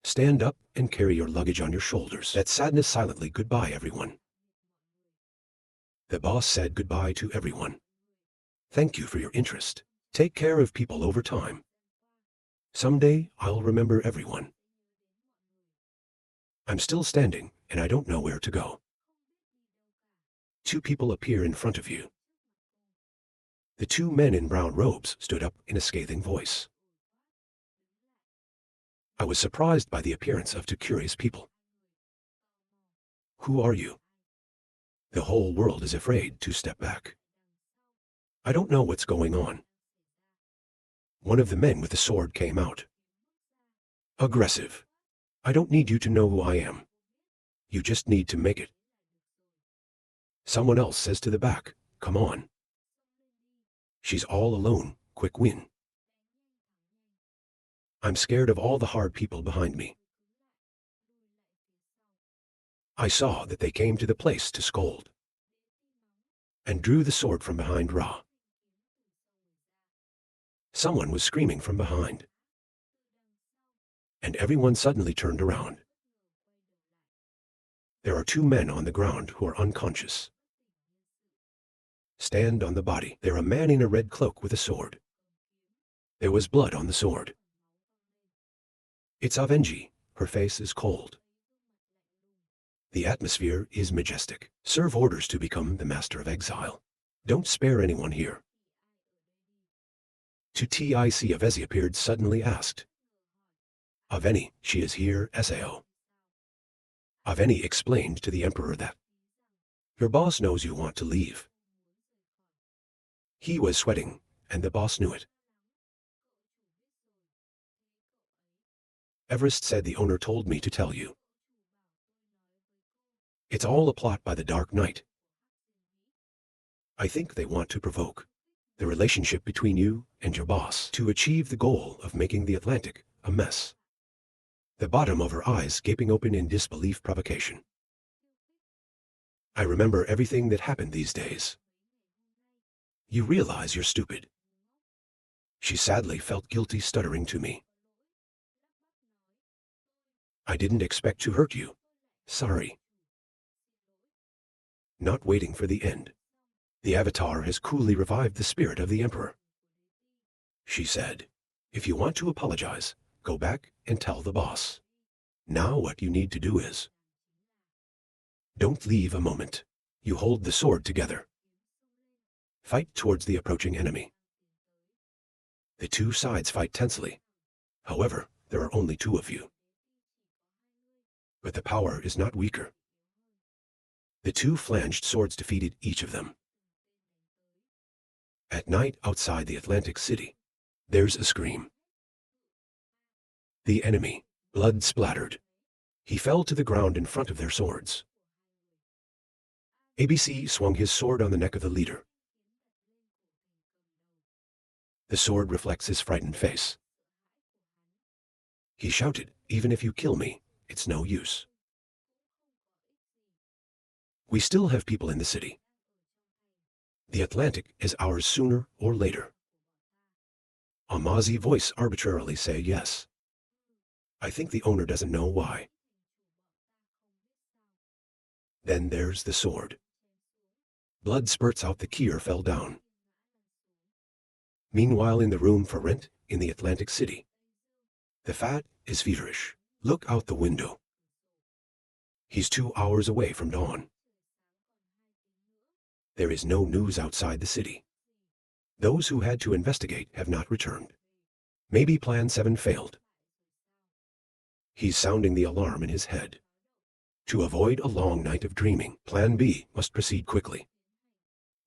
Stand up and carry your luggage on your shoulders. That sadness silently. Goodbye, everyone. The boss said goodbye to everyone. Thank you for your interest. Take care of people over time. Someday, I'll remember everyone. I'm still standing, and I don't know where to go. Two people appear in front of you. The two men in brown robes stood up in a scathing voice. I was surprised by the appearance of two curious people. Who are you? The whole world is afraid to step back. I don't know what's going on. One of the men with the sword came out. Aggressive. I don't need you to know who I am. You just need to make it. Someone else says to the back, come on. She's all alone, quick win. I'm scared of all the hard people behind me. I saw that they came to the place to scold, and drew the sword from behind Ra. Someone was screaming from behind, and everyone suddenly turned around. There are two men on the ground who are unconscious. Stand on the body. There a man in a red cloak with a sword. There was blood on the sword. It's Avenji. Her face is cold. The atmosphere is majestic. Serve orders to become the master of exile. Don't spare anyone here. To Tic Avesi appeared suddenly asked. Aveni, she is here, Sao. Aveni explained to the emperor that your boss knows you want to leave. He was sweating, and the boss knew it. Everest said the owner told me to tell you. It's all a plot by the Dark Knight. I think they want to provoke the relationship between you and your boss to achieve the goal of making the Atlantic a mess. The bottom of her eyes gaping open in disbelief provocation. I remember everything that happened these days. You realize you're stupid. She sadly felt guilty, stuttering to me. I didn't expect to hurt you. Sorry. Not waiting for the end. The Avatar has coolly revived the spirit of the Emperor. She said, if you want to apologize, go back and tell the boss. Now what you need to do is, don't leave a moment. You hold the sword together. Fight towards the approaching enemy. The two sides fight tensely. However, there are only two of you. But the power is not weaker. The two flanged swords defeated each of them. At night outside the Atlantic City, there's a scream. The enemy, blood splattered. He fell to the ground in front of their swords. ABC swung his sword on the neck of the leader. The sword reflects his frightened face. He shouted, even if you kill me, it's no use. We still have people in the city. The Atlantic is ours sooner or later. A Mozzie voice arbitrarily say yes. I think the owner doesn't know why. Then there's the sword. Blood spurts out, the Kier fell down. Meanwhile in the room for rent in the Atlantic City. The fat is feverish. Look out the window. He's 2 hours away from dawn. There is no news outside the city. Those who had to investigate have not returned. Maybe Plan 7 failed. He's sounding the alarm in his head. To avoid a long night of dreaming, Plan B must proceed quickly.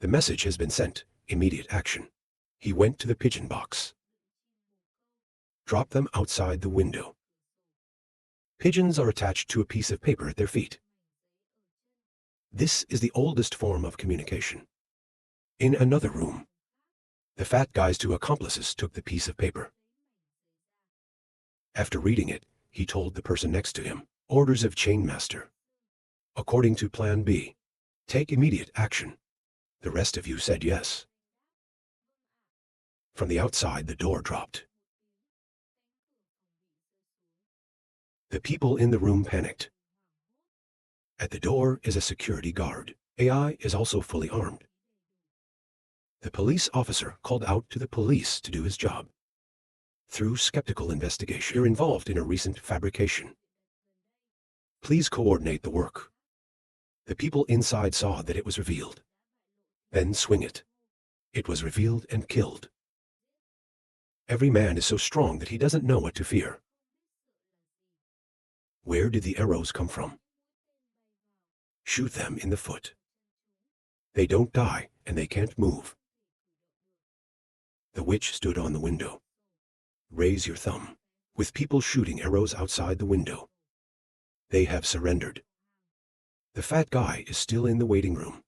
The message has been sent. Immediate action. He went to the pigeon box. Drop them outside the window. Pigeons are attached to a piece of paper at their feet. This is the oldest form of communication. In another room, the fat guy's two accomplices took the piece of paper. After reading it, he told the person next to him, orders of Chainmaster. According to Plan B, take immediate action. The rest of you said yes. From the outside, the door dropped. The people in the room panicked. At the door is a security guard. AI is also fully armed. The police officer called out to the police to do his job. Through skeptical investigation, you're involved in a recent fabrication. Please coordinate the work. The people inside saw that it was revealed. Then swing it. It was revealed and killed. Every man is so strong that he doesn't know what to fear. Where did the arrows come from? Shoot them in the foot. They don't die, and they can't move. The witch stood on the window. Raise your thumb. With people shooting arrows outside the window. They have surrendered. The fat guy is still in the waiting room.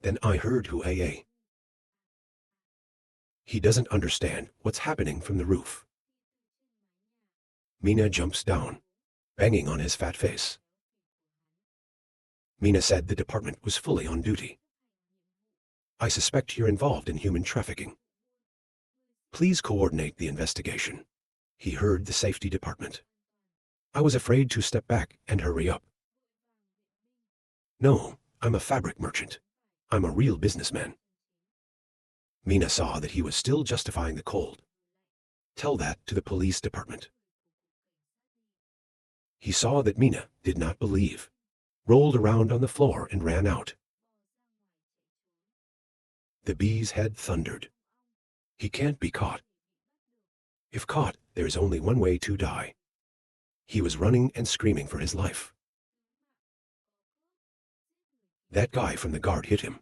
Then I heard who AA. He doesn't understand what's happening from the roof. Mina jumps down, banging on his fat face. Mina said the department was fully on duty. I suspect you're involved in human trafficking. Please coordinate the investigation. He heard the safety department. I was afraid to step back and hurry up. No, I'm a fabric merchant. I'm a real businessman. Mina saw that he was still justifying the cold. Tell that to the police department. He saw that Mina did not believe, rolled around on the floor and ran out. The bee's head thundered. He can't be caught. If caught, there is only one way to die. He was running and screaming for his life. That guy from the guard hit him.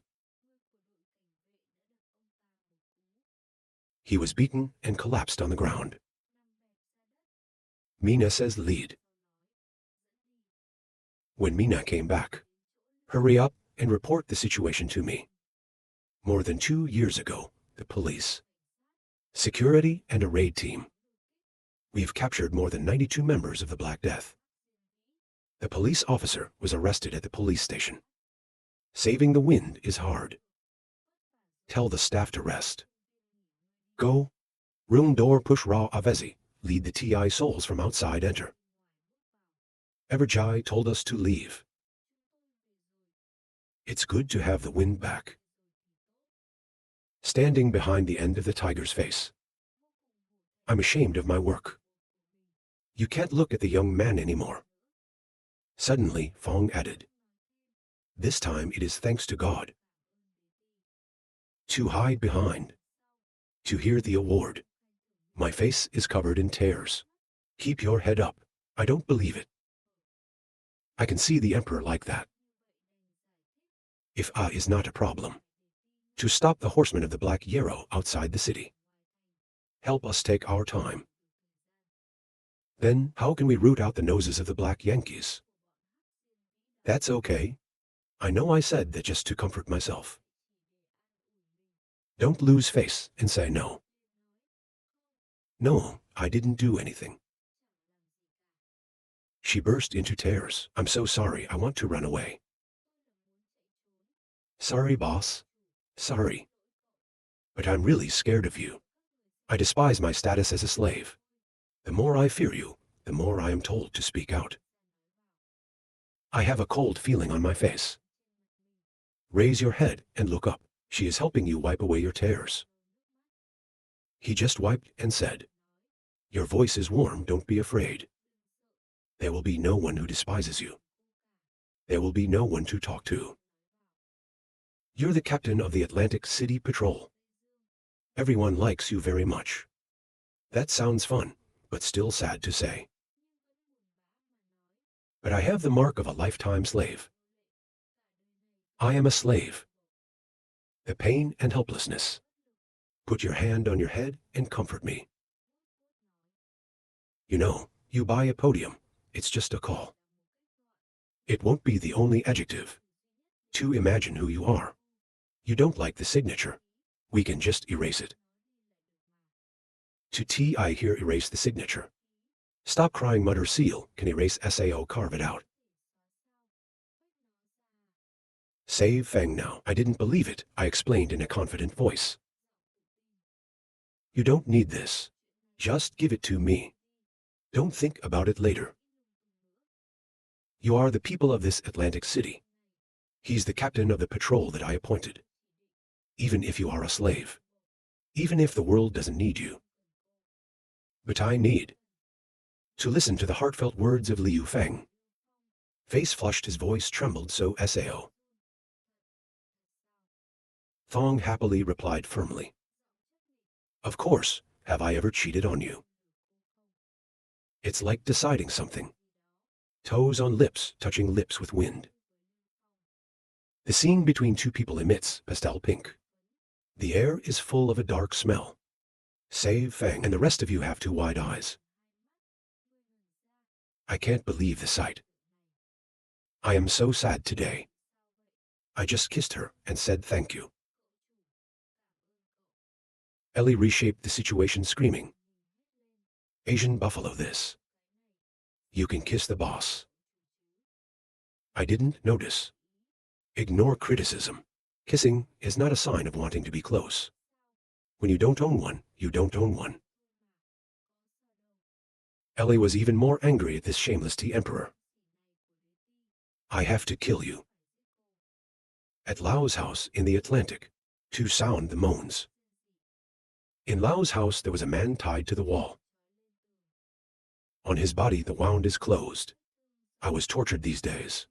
He was beaten and collapsed on the ground. Mina says lead. When Mina came back, hurry up and report the situation to me. More than 2 years ago, the police, security, and a raid team. We've captured more than 92 members of the Black Death. The police officer was arrested at the police station. Saving the wind is hard. Tell the staff to rest. Go. Room door push ra avezi. Lead the TI souls from outside enter. Everjai told us to leave. It's good to have the wind back. Standing behind the end of the tiger's face. I'm ashamed of my work. You can't look at the young man anymore. Suddenly, Fong added. This time it is thanks to God. To hide behind. To hear the award. My face is covered in tears. Keep your head up. I don't believe it. I can see the emperor like that. If is not a problem. To stop the horsemen of the Black Yarrow outside the city. Help us take our time. Then how can we root out the noses of the Black Yankees? That's okay. I know I said that just to comfort myself. Don't lose face and say no. No, I didn't do anything. She burst into tears. I'm so sorry, I want to run away. Sorry, boss. Sorry. But I'm really scared of you. I despise my status as a slave. The more I fear you, the more I am told to speak out. I have a cold feeling on my face. Raise your head and look up. She is helping you wipe away your tears. He just wiped and said, Your voice is warm, don't be afraid. There will be no one who despises you. There will be no one to talk to. You're the captain of the Atlantic City Patrol. Everyone likes you very much. That sounds fun, but still sad to say. But I have the mark of a lifetime slave. I am a slave. The pain and helplessness. Put your hand on your head and comfort me. You know, you buy a podium, it's just a call. It won't be the only adjective. To imagine who you are. You don't like the signature. We can just erase it. To TI here erase the signature. Stop crying mutter seal can erase SAO carve it out. Save Feng now. I didn't believe it, I explained in a confident voice. You don't need this. Just give it to me. Don't think about it later. You are the people of this Atlantic city. He's the captain of the patrol that I appointed. Even if you are a slave. Even if the world doesn't need you. But I need to listen to the heartfelt words of Liu Feng. Face flushed, his voice trembled so Sao Thong happily replied firmly. Of course, have I ever cheated on you? It's like deciding something. Toes on lips, touching lips with wind. The scene between two people emits pastel pink. The air is full of a dark smell. Save Feng and the rest of you have two wide eyes. I can't believe the sight. I am so sad today. I just kissed her and said thank you. Ellie reshaped the situation, screaming. Asian buffalo this. You can kiss the boss. I didn't notice. Ignore criticism. Kissing is not a sign of wanting to be close. When you don't own one, you don't own one. Ellie was even more angry at this shameless tea emperor. I have to kill you. At Lao's house in the Atlantic, to sound the moans. In Lao's house there was a man tied to the wall. On his body the wound is closed. I was tortured these days.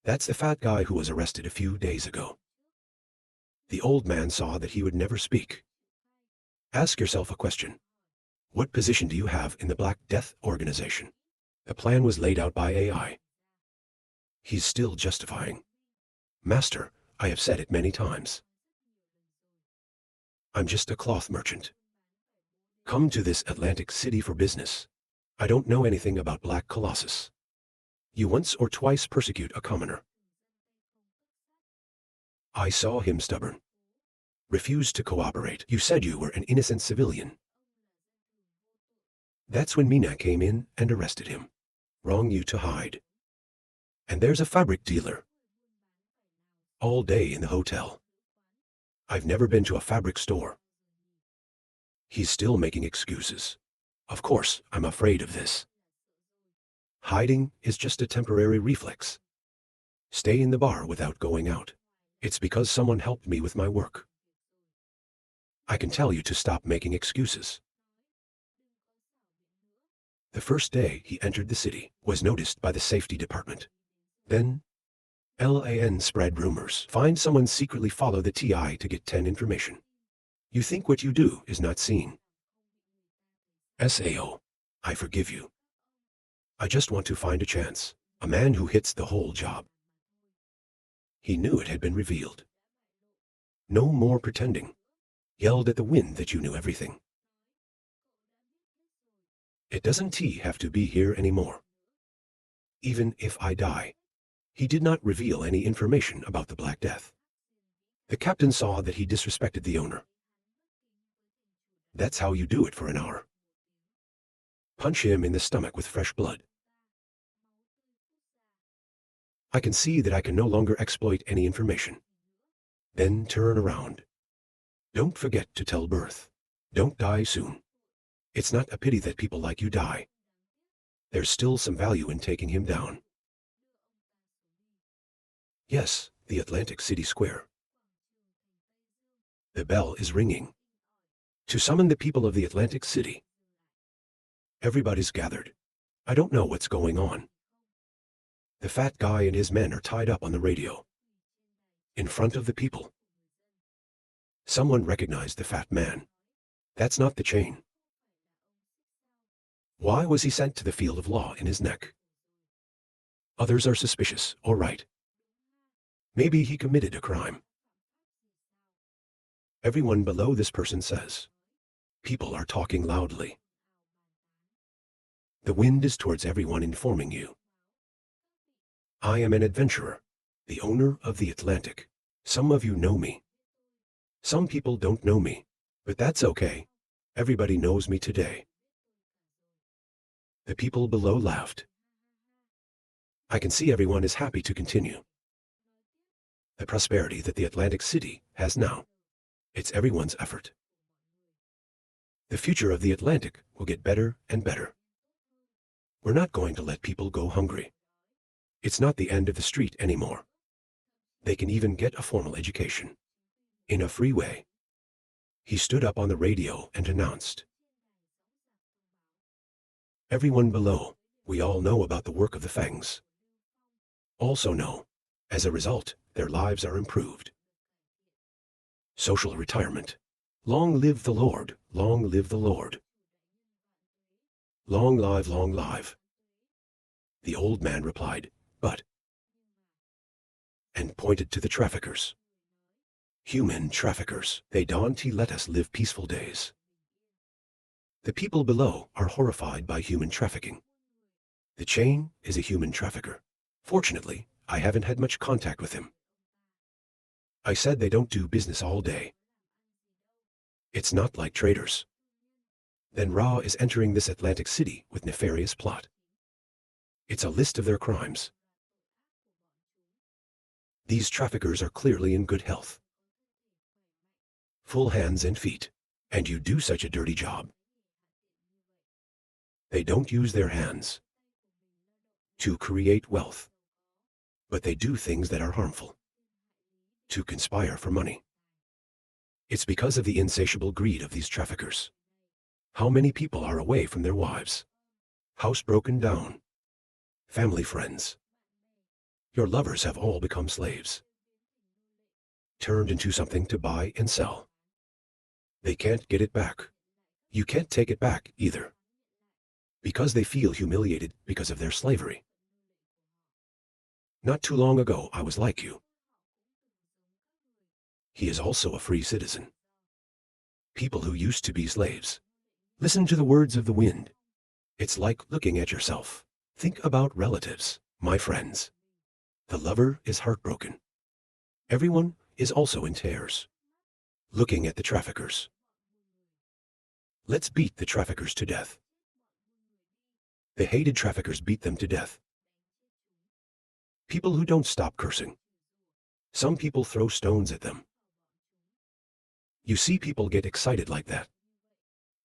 That's the fat guy who was arrested a few days ago. The old man saw that he would never speak. Ask yourself a question. What position do you have in the Black Death organization? The plan was laid out by AI. He's still justifying. Master, I have said it many times. I'm just a cloth merchant. Come to this Atlantic city for business. I don't know anything about Black Colossus. You once or twice persecute a commoner. I saw him stubborn. Refused to cooperate. You said you were an innocent civilian. That's when Mina came in and arrested him. Wrong you to hide. And there's a fabric dealer. All day in the hotel. I've never been to a fabric store. He's still making excuses. Of course, I'm afraid of this. Hiding is just a temporary reflex. Stay in the bar without going out. It's because someone helped me with my work. I can tell you to stop making excuses. The first day he entered the city was noticed by the safety department. Then, LAN spread rumors. Find someone, secretly follow the TI to get 10 information. You think what you do is not seen. SAO, I forgive you. I just want to find a chance. A man who hits the whole job. He knew it had been revealed. No more pretending. Yelled at the wind that you knew everything. It doesn't have to be here anymore. Even if I die. He did not reveal any information about the Black Death. The captain saw that he disrespected the owner. That's how you do it for an hour. Punch him in the stomach with fresh blood. I can see that I can no longer exploit any information. Then turn around. Don't forget to tell birth. Don't die soon. It's not a pity that people like you die. There's still some value in taking him down. Yes, the Atlantic City Square. The bell is ringing. To summon the people of the Atlantic City. Everybody's gathered. I don't know what's going on. The fat guy and his men are tied up on the radio. In front of the people. Someone recognized the fat man. That's not the chain. Why was he sent to the field of law in his neck? Others are suspicious, all right. Maybe he committed a crime. Everyone below this person says. People are talking loudly. The wind is towards everyone, informing you. I am an adventurer, the owner of the Atlantic. Some of you know me. Some people don't know me, but that's okay. Everybody knows me today. The people below laughed. I can see everyone is happy to continue. The prosperity that the Atlantic City has now. It's everyone's effort. The future of the Atlantic will get better and better. We're not going to let people go hungry. It's not the end of the street anymore. They can even get a formal education. In a free way. He stood up on the radio and announced, "Everyone below, we all know about the work of the Fangs. Also know, as a result, their lives are improved. Social retirement. Long live the Lord, long live the Lord. Long live, long live." The old man replied, "But," and pointed to the traffickers. Human traffickers. They don't let us live peaceful days. The people below are horrified by human trafficking. The chain is a human trafficker. Fortunately, I haven't had much contact with him. I said they don't do business all day. It's not like traders. Then Ra is entering this Atlantic city with nefarious plot. It's a list of their crimes. These traffickers are clearly in good health. Full hands and feet. And you do such a dirty job. They don't use their hands to create wealth, but they do things that are harmful, to conspire for money. It's because of the insatiable greed of these traffickers. How many people are away from their wives? House broken down. Family friends. Your lovers have all become slaves. Turned into something to buy and sell. They can't get it back. You can't take it back either. Because they feel humiliated because of their slavery. Not too long ago I was like you. He is also a free citizen. People who used to be slaves. Listen to the words of the wind. It's like looking at yourself. Think about relatives, my friends. The lover is heartbroken. Everyone is also in tears. Looking at the traffickers. Let's beat the traffickers to death. The hated traffickers beat them to death. People who don't stop cursing. Some people throw stones at them. You see people get excited like that.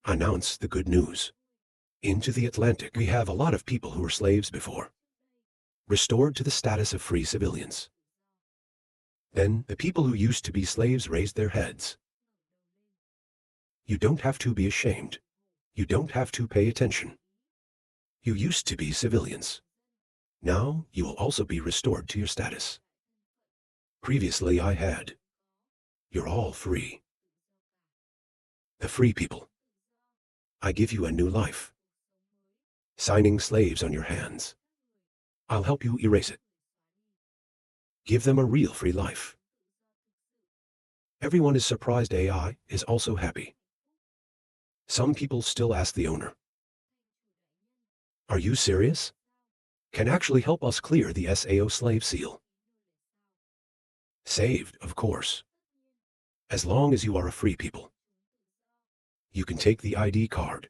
Announce the good news. Into the Atlantic, we have a lot of people who were slaves before. Restored to the status of free civilians. Then the people who used to be slaves raised their heads. You don't have to be ashamed. You don't have to pay attention. You used to be civilians. Now you will also be restored to your status. Previously I had. You're all free. The free people. I give you a new life. Signing slaves on your hands. I'll help you erase it. Give them a real free life. Everyone is surprised AI is also happy. Some people still ask the owner, "Are you serious? Can actually help us clear the SAO slave seal?" Saved, of course. As long as you are a free people. You can take the ID card.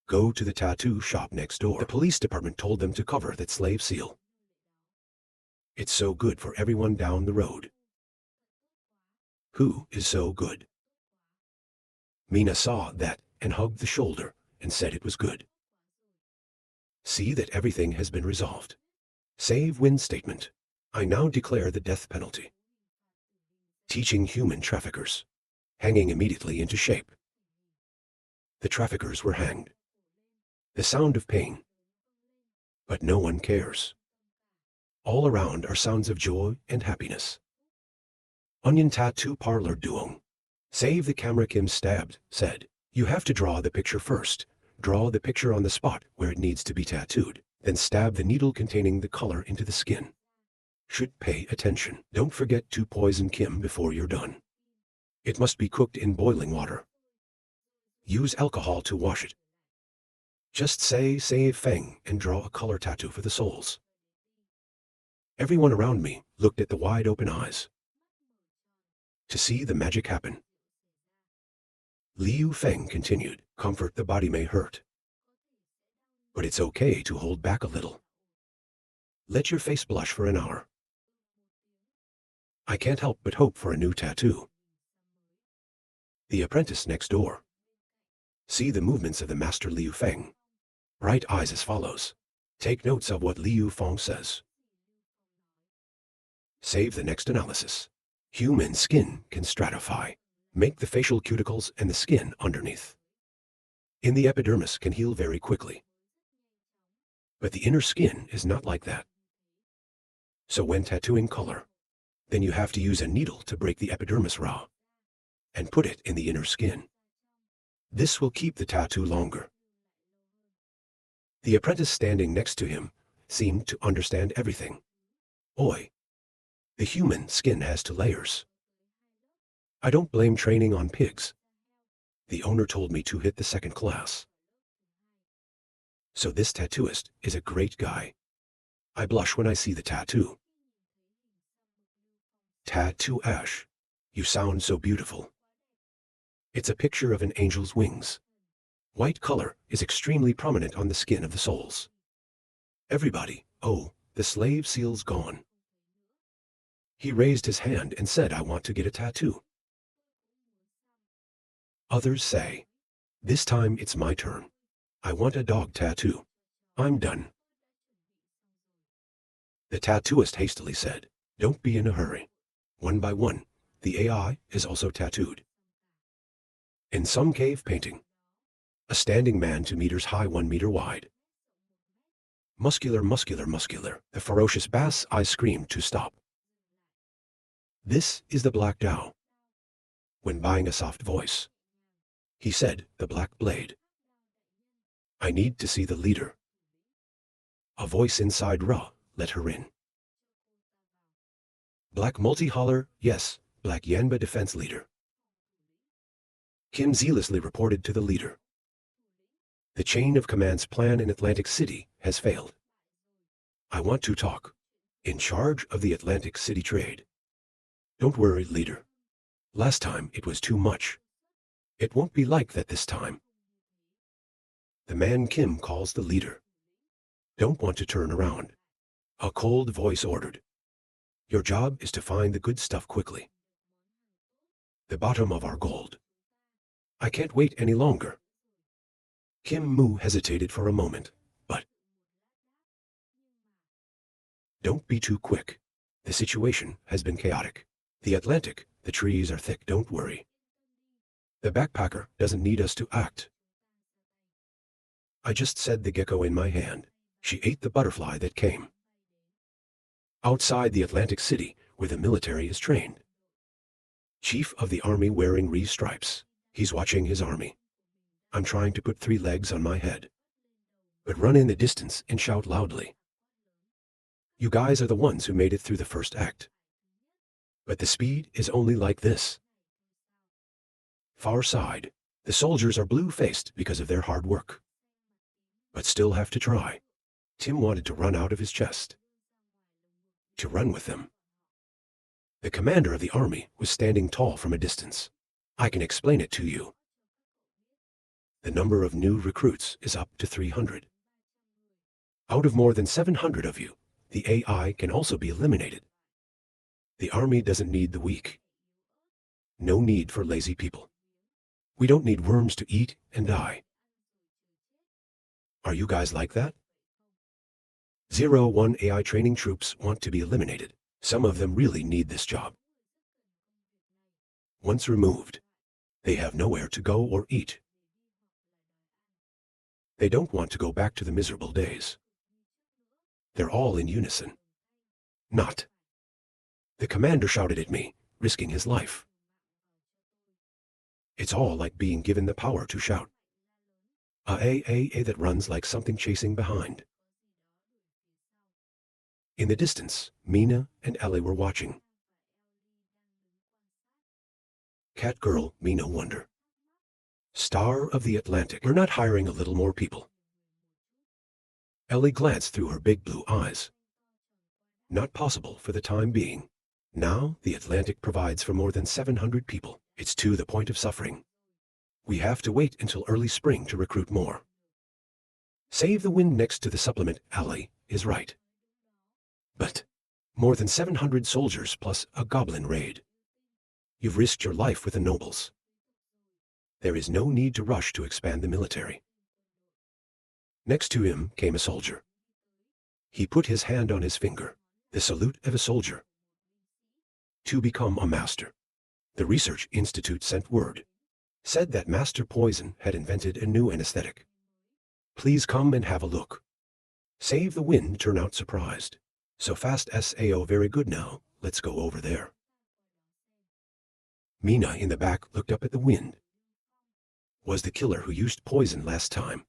Go to the tattoo shop next door. The police department told them to cover that slave seal. It's so good for everyone down the road. Who is so good? Mina saw that and hugged the shoulder and said it was good. See that everything has been resolved. Save win statement. I now declare the death penalty. Teaching human traffickers. Hanging immediately into shape. The traffickers were hanged. The sound of pain. But no one cares. All around are sounds of joy and happiness. Onion tattoo parlor duong. Save the camera. Kim stabbed, said, "You have to draw the picture first. Draw the picture on the spot where it needs to be tattooed. Then stab the needle containing the color into the skin. Should pay attention. Don't forget to poison Kim before you're done. It must be cooked in boiling water. Use alcohol to wash it. Just say save Feng and draw a color tattoo for the souls." Everyone around me looked at the wide open eyes to see the magic happen. Liu Feng continued, "Comfort the body may hurt, but it's okay to hold back a little. Let your face blush for an hour. I can't help but hope for a new tattoo." The apprentice next door. See the movements of the master Liu Feng. Bright eyes as follows. Take notes of what Liu Fong says. Save the next analysis. Human skin can stratify. Make the facial cuticles and the skin underneath. In the epidermis can heal very quickly. But the inner skin is not like that. So when tattooing color, then you have to use a needle to break the epidermis raw and put it in the inner skin. This will keep the tattoo longer. The apprentice standing next to him seemed to understand everything. Oi, the human skin has 2 layers. I don't blame training on pigs. The owner told me to hit the 2nd class. So this tattooist is a great guy. I blush when I see the tattoo. Tattoo Ash, you sound so beautiful. It's a picture of an angel's wings. White color is extremely prominent on the skin of the souls. Everybody, oh, the slave seal's gone. He raised his hand and said, I want to get a tattoo. Others say, this time it's my turn. I want a dog tattoo. I'm done. The tattooist hastily said, don't be in a hurry. One by one, the AI is also tattooed. In some cave painting, a standing man 2 meters high, 1 meter wide. Muscular, muscular, muscular. The ferocious bass I screamed to stop. This is the Black Dao. When buying a soft voice, he said, the Black Blade. I need to see the leader. A voice inside Ra let her in. Black multi-holler, yes, Black Yanba defense leader. Kim zealously reported to the leader. The chain of commands plan in Atlantic City has failed. I want to talk. In charge of the Atlantic City trade. Don't worry, leader. Last time it was too much. It won't be like that this time. The man Kim calls the leader. Don't want to turn around. A cold voice ordered. Your job is to find the good stuff quickly. The bottom of our gold. I can't wait any longer. Kim Moo hesitated for a moment, but... Don't be too quick. The situation has been chaotic. The Atlantic, the trees are thick, don't worry. The backpacker doesn't need us to act. I just said the gecko in my hand. She ate the butterfly that came. Outside the Atlantic City, where the military is trained. Chief of the army wearing Ree stripes. He's watching his army. I'm trying to put 3 legs on my head. But run in the distance and shout loudly. You guys are the ones who made it through the first act. But the speed is only like this. Far side, the soldiers are blue-faced because of their hard work. But still have to try. Tim wanted to run out of his chest. To run with them. The commander of the army was standing tall from a distance. I can explain it to you. The number of new recruits is up to 300. Out of more than 700 of you, the AI can also be eliminated. The army doesn't need the weak. No need for lazy people. We don't need worms to eat and die. Are you guys like that? 01 AI training troops want to be eliminated. Some of them really need this job. Once removed, they have nowhere to go or eat. They don't want to go back to the miserable days. They're all in unison. Not. The commander shouted at me, risking his life. It's all like being given the power to shout. A that runs like something chasing behind. In the distance, Mina and Ellie were watching. Cat girl, Mina wonder. Star of the Atlantic, we're not hiring a little more people. Ellie glanced through her big blue eyes. Not possible for the time being. Now the Atlantic provides for more than 700 people. It's to the point of suffering. We have to wait until early spring to recruit more. Save the wind next to the supplement, Ellie is right. But more than 700 soldiers plus a goblin raid. You've risked your life with the nobles. There is no need to rush to expand the military. Next to him came a soldier. He put his hand on his finger, the salute of a soldier. To become a master. The Research Institute sent word. Said that Master Poison had invented a new anesthetic. Please come and have a look. Save the Wind turned out surprised. So fast SAO very good now, let's go over there. Mina in the back looked up at the Wind. Was the killer who used poison last time.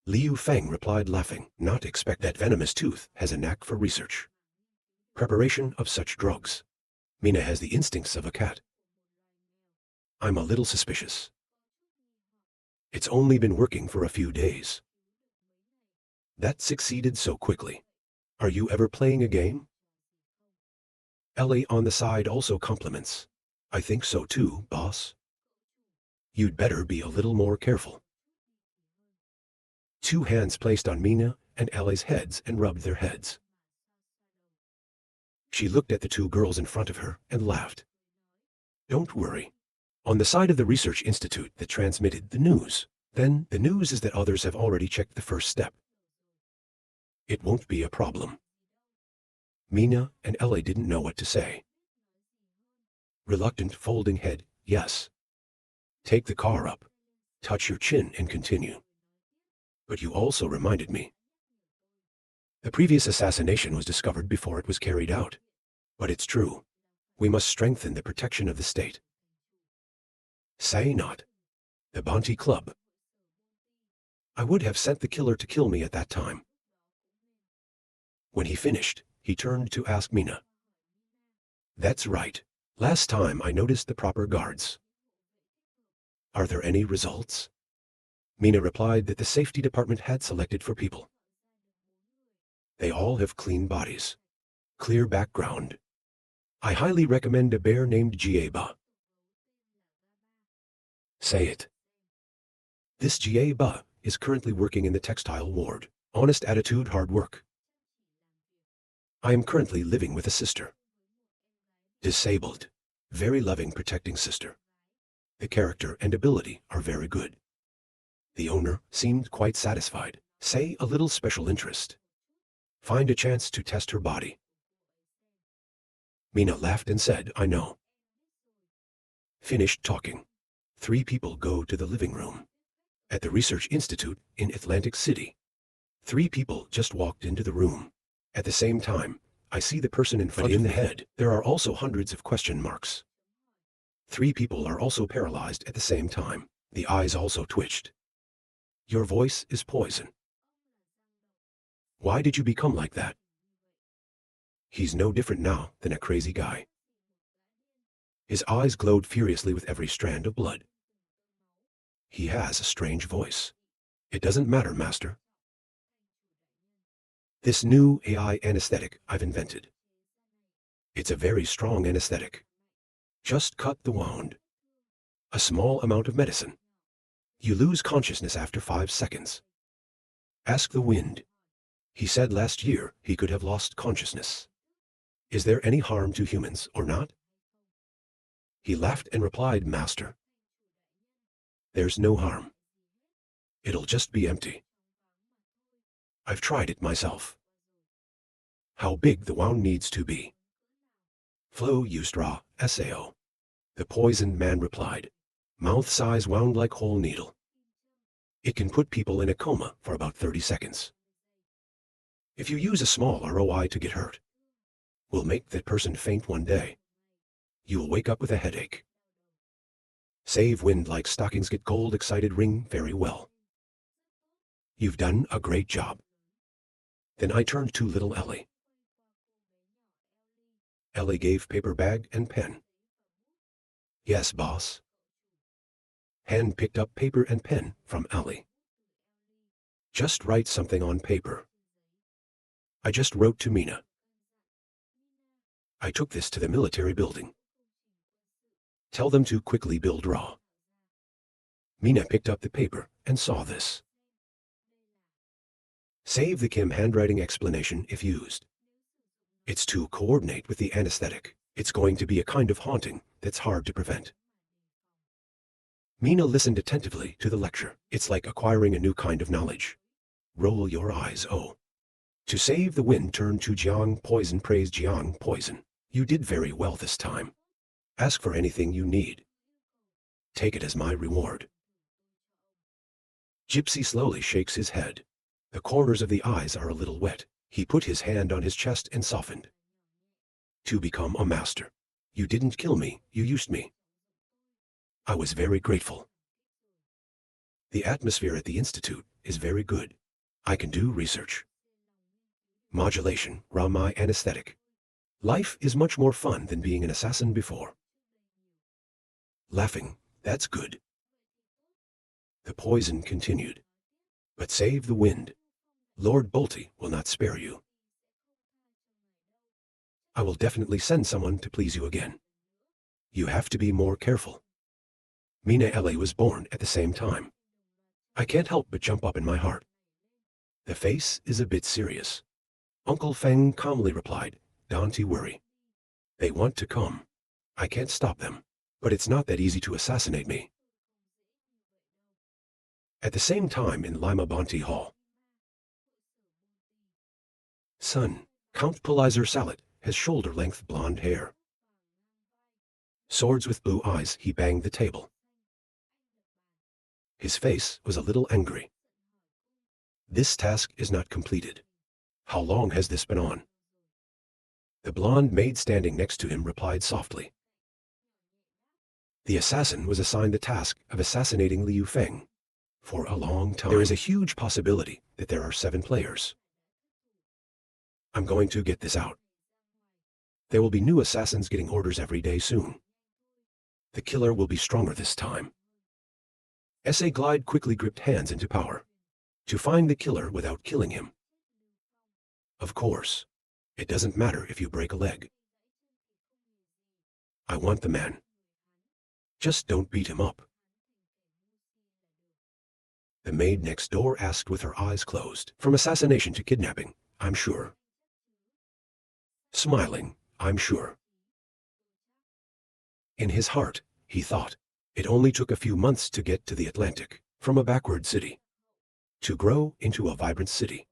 Liu Feng replied laughing, not expect that venomous tooth has a knack for research. Preparation of such drugs. Mina has the instincts of a cat. I'm a little suspicious. It's only been working for a few days. That succeeded so quickly. Are you ever playing a game? Ellie on the side also compliments. I think so too, boss. You'd better be a little more careful. 2 hands placed on Mina and Ellie's heads and rubbed their heads. She looked at the 2 girls in front of her and laughed. Don't worry. On the side of the Research Institute that transmitted the news. Then the news is that others have already checked the first step. It won't be a problem. Mina and Ellie didn't know what to say. Reluctant folding head, yes. Take the car up. Touch your chin and continue. But you also reminded me. The previous assassination was discovered before it was carried out. But it's true. We must strengthen the protection of the state. Say not. The Bounty Club. I would have sent the killer to kill me at that time. When he finished, he turned to ask Mina. That's right. Last time I noticed the proper guards. Are there any results? Mina replied that the safety department had selected for people. They all have clean bodies. Clear background. I highly recommend a bear named Jieba. Say it. This Jieba is currently working in the textile ward. Honest attitude, hard work. I am currently living with a sister. Disabled. Very loving, protecting sister. The character and ability are very good. The owner seemed quite satisfied. Say a little special interest. Find a chance to test her body. Mina laughed and said, I know. Finished talking. 3 people go to the living room. At the Research Institute in Atlantic City. 3 people just walked into the room. At the same time, I see the person in front of me. In the head, there are also hundreds of question marks. 3 people are also paralyzed at the same time. The eyes also twitched. Your voice is poison. Why did you become like that? He's no different now than a crazy guy. His eyes glowed furiously with every strand of blood. He has a strange voice. It doesn't matter, master. This new AI anesthetic I've invented. It's a very strong anesthetic. Just cut the wound. A small amount of medicine. You lose consciousness after 5 seconds. Ask the Wind. He said last year he could have lost consciousness. Is there any harm to humans or not? He laughed and replied, Master. There's no harm. It'll just be empty. I've tried it myself. How big the wound needs to be. Flow used raw, SAO. The poisoned man replied. Mouth size wound like whole needle. It can put people in a coma for about 30 seconds. If you use a small ROI to get hurt, will make that person faint one day. You will wake up with a headache. Save Wind like stockings get cold excited ring very well. You've done a great job. Then I turned to little Ellie. Ellie gave paper bag and pen. Yes, boss. Hand picked up paper and pen from Ellie. Just write something on paper. I just wrote to Mina. I took this to the military building. Tell them to quickly build raw. Mina picked up the paper and saw this. Save the Kim handwriting explanation if used. It's to coordinate with the anesthetic. It's going to be a kind of haunting that's hard to prevent. Mina listened attentively to the lecture. It's like acquiring a new kind of knowledge. Roll your eyes, oh. To save the wind, turn to Jiang Poison. Praise Jiang Poison. You did very well this time. Ask for anything you need. Take it as my reward. Gypsy slowly shakes his head. The corners of the eyes are a little wet. He put his hand on his chest and softened. To become a master. You didn't kill me, you used me. I was very grateful. The atmosphere at the Institute is very good. I can do research. Modulation, Ramai anesthetic. Life is much more fun than being an assassin before. Laughing, that's good. The poison continued. But save the wind. Lord Bolte will not spare you. I will definitely send someone to please you again. You have to be more careful. Mina Ele was born at the same time. I can't help but jump up in my heart. The face is a bit serious. Uncle Feng calmly replied, "Don't you worry. They want to come. I can't stop them, but it's not that easy to assassinate me." At the same time in Lima Bonte Hall. Son, Count Pulitzer Salet has shoulder-length blonde hair. Swords with blue eyes, he banged the table. His face was a little angry. This task is not completed. How long has this been on? The blonde maid standing next to him replied softly. The assassin was assigned the task of assassinating Liu Feng. For a long time, there is a huge possibility that there are 7 players. I'm going to get this out. There will be new assassins getting orders every day soon. The killer will be stronger this time. S.A. Glide quickly gripped hands into power. To find the killer without killing him. Of course, it doesn't matter if you break a leg. I want the man. Just don't beat him up. The maid next door asked with her eyes closed. From assassination to kidnapping, I'm sure. Smiling, I'm sure. In his heart, he thought, it only took a few months to get to the Atlantic, from a backward city, to grow into a vibrant city.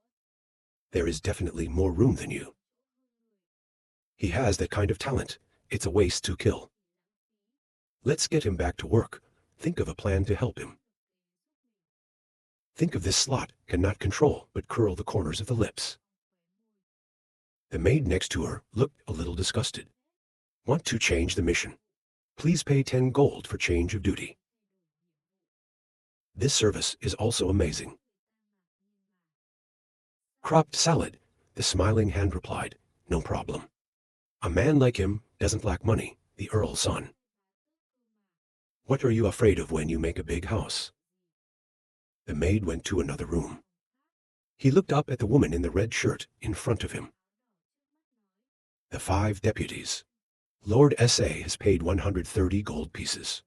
There is definitely more room than you. He has that kind of talent. It's a waste to kill. Let's get him back to work. Think of a plan to help him. Think of this slot, cannot control but curl the corners of the lips. The maid next to her looked a little disgusted. Want to change the mission? Please pay 10 gold for change of duty. This service is also amazing. Cropped salad, the smiling hand replied, no problem. A man like him doesn't lack money, the Earl's son. What are you afraid of when you make a big house? The maid went to another room. He looked up at the woman in the red shirt in front of him. The 5 deputies. Lord S.A. has paid 130 gold pieces.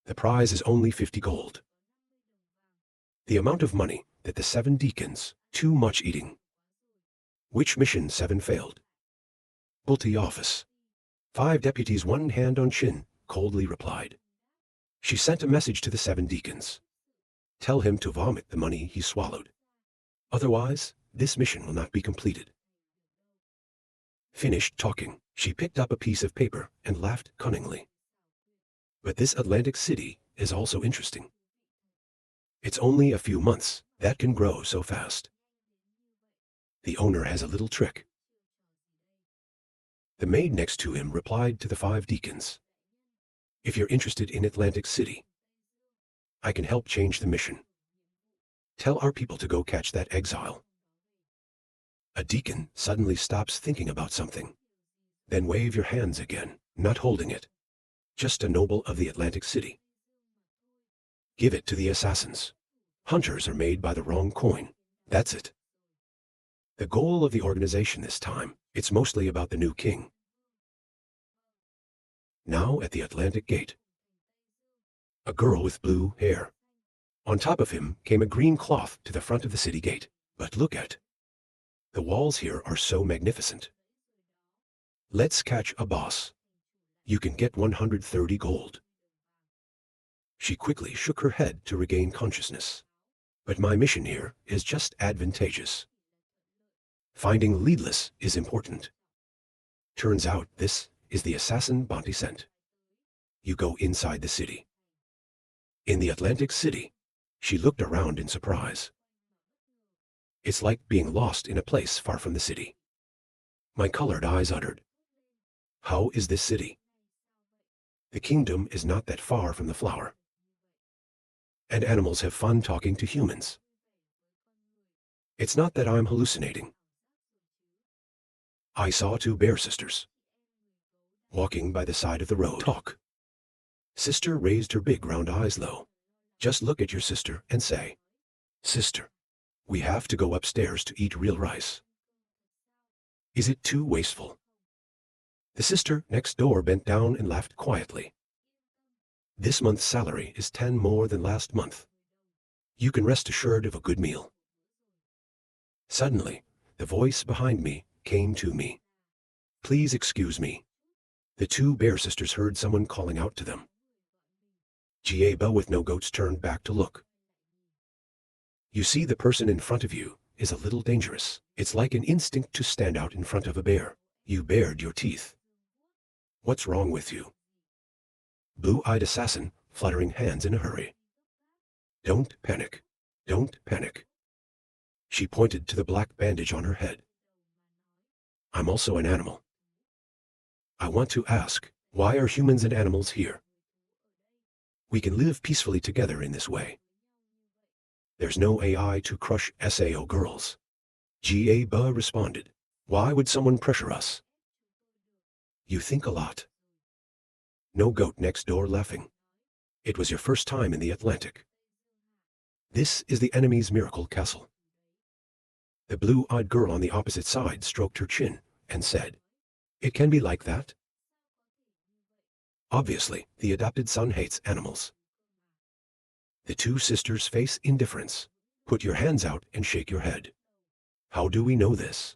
The prize is only 50 gold. The amount of money that the 7 deacons, too much eating. Which mission 7 failed? Bulty office. 5 deputies, one hand on chin, coldly replied. She sent a message to the 7 deacons. Tell him to vomit the money he swallowed. Otherwise, this mission will not be completed. Finished talking, she picked up a piece of paper and laughed cunningly. But this Atlantic city is also interesting. It's only a few months that can grow so fast. The owner has a little trick. The maid next to him replied to the 5 deacons. If you're interested in Atlantic City, I can help change the mission. Tell our people to go catch that exile. A deacon suddenly stops thinking about something. Then wave your hands again, not holding it. Just a noble of the Atlantic City. Give it to the assassins. Hunters are made by the wrong coin. That's it. The goal of the organization this time, it's mostly about the new king. Now at the Atlantic Gate. A girl with blue hair. On top of him came a green cloth to the front of the city gate. But look at. The walls here are so magnificent. Let's catch a boss. You can get 130 gold. She quickly shook her head to regain consciousness. But my mission here is just advantageous. Finding leadless is important. Turns out this is the assassin Bonte sent. You go inside the city. In the Atlantic City, she looked around in surprise. It's like being lost in a place far from the city. My colored eyes uttered. How is this city? The kingdom is not that far from the flower. And animals have fun talking to humans. It's not that I'm hallucinating. I saw two bear sisters walking by the side of the road. Talk. Sister raised her big round eyes low. Just look at your sister and say, Sister, we have to go upstairs to eat real rice. Is it too wasteful? The sister next door bent down and laughed quietly. This month's salary is 10 more than last month. You can rest assured of a good meal. Suddenly, the voice behind me came to me. Please excuse me. The two bear sisters heard someone calling out to them. Gieba with no goats turned back to look. You see, the person in front of you is a little dangerous. It's like an instinct to stand out in front of a bear. You bared your teeth. What's wrong with you? Blue-eyed assassin, fluttering hands in a hurry. Don't panic. Don't panic. She pointed to the black bandage on her head. I'm also an animal. I want to ask, why are humans and animals here? We can live peacefully together in this way. There's no AI to crush SAO girls. Gieba responded. Why would someone pressure us? You think a lot. No goat next door laughing. It was your first time in the Atlantic. This is the enemy's miracle castle. The blue-eyed girl on the opposite side stroked her chin and said, It can be like that. Obviously, the adopted son hates animals. The two sisters face indifference. Put your hands out and shake your head. How do we know this?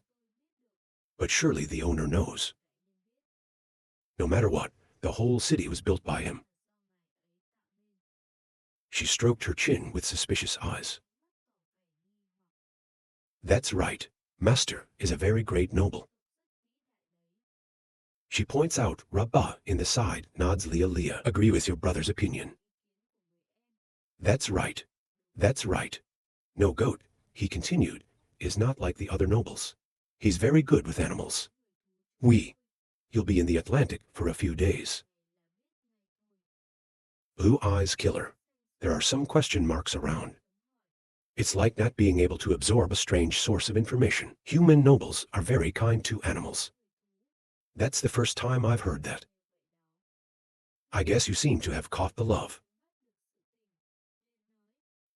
But surely the owner knows. No matter what, the whole city was built by him. She stroked her chin with suspicious eyes. That's right, Master is a very great noble. She points out Rabbah in the side, nods Leah. Agree with your brother's opinion. That's right. That's right. No goat, he continued, is not like the other nobles. He's very good with animals. You'll be in the Atlantic for a few days. Blue Eyes Killer. There are some question marks around. It's like not being able to absorb a strange source of information. Human nobles are very kind to animals. That's the first time I've heard that. I guess you seem to have caught the love.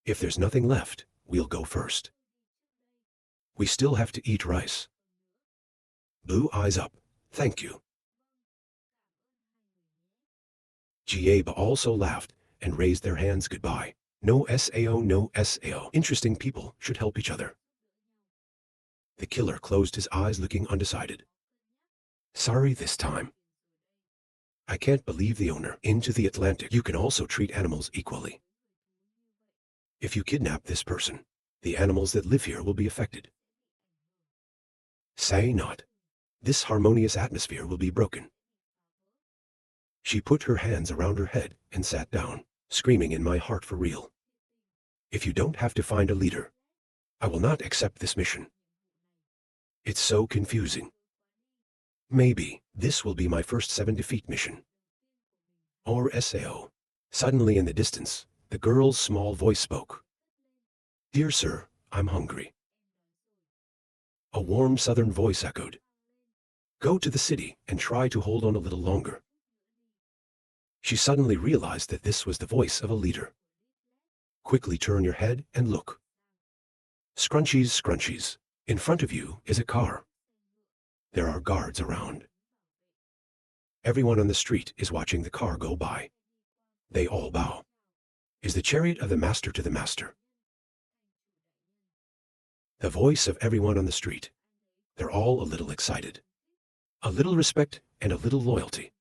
If there's nothing left, we'll go first. We still have to eat rice. Blue Eyes up. Thank you. Gieba also laughed and raised their hands goodbye. No SAO, no SAO. Interesting people should help each other. The killer closed his eyes looking undecided. Sorry this time. I can't believe the owner. Into the Atlantic. You can also treat animals equally. If you kidnap this person, the animals that live here will be affected. Say not. This harmonious atmosphere will be broken. She put her hands around her head and sat down, screaming in my heart for real. If you don't have to find a leader, I will not accept this mission. It's so confusing. Maybe this will be my first 7 defeat mission. Or SAO. Suddenly in the distance, the girl's small voice spoke. Dear sir, I'm hungry. A warm southern voice echoed. Go to the city and try to hold on a little longer. She suddenly realized that this was the voice of a leader. Quickly turn your head and look. Scrunchies, scrunchies. In front of you is a car. There are guards around. Everyone on the street is watching the car go by. They all bow. Is the chariot of the master to the master? The voice of everyone on the street. They're all a little excited. A little respect and a little loyalty.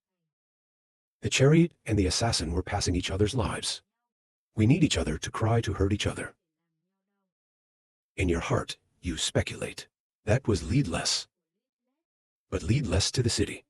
The chariot and the assassin were passing each other's lives. We need each other to cry to hurt each other. In your heart, you speculate. That was lead less. But lead less to the city.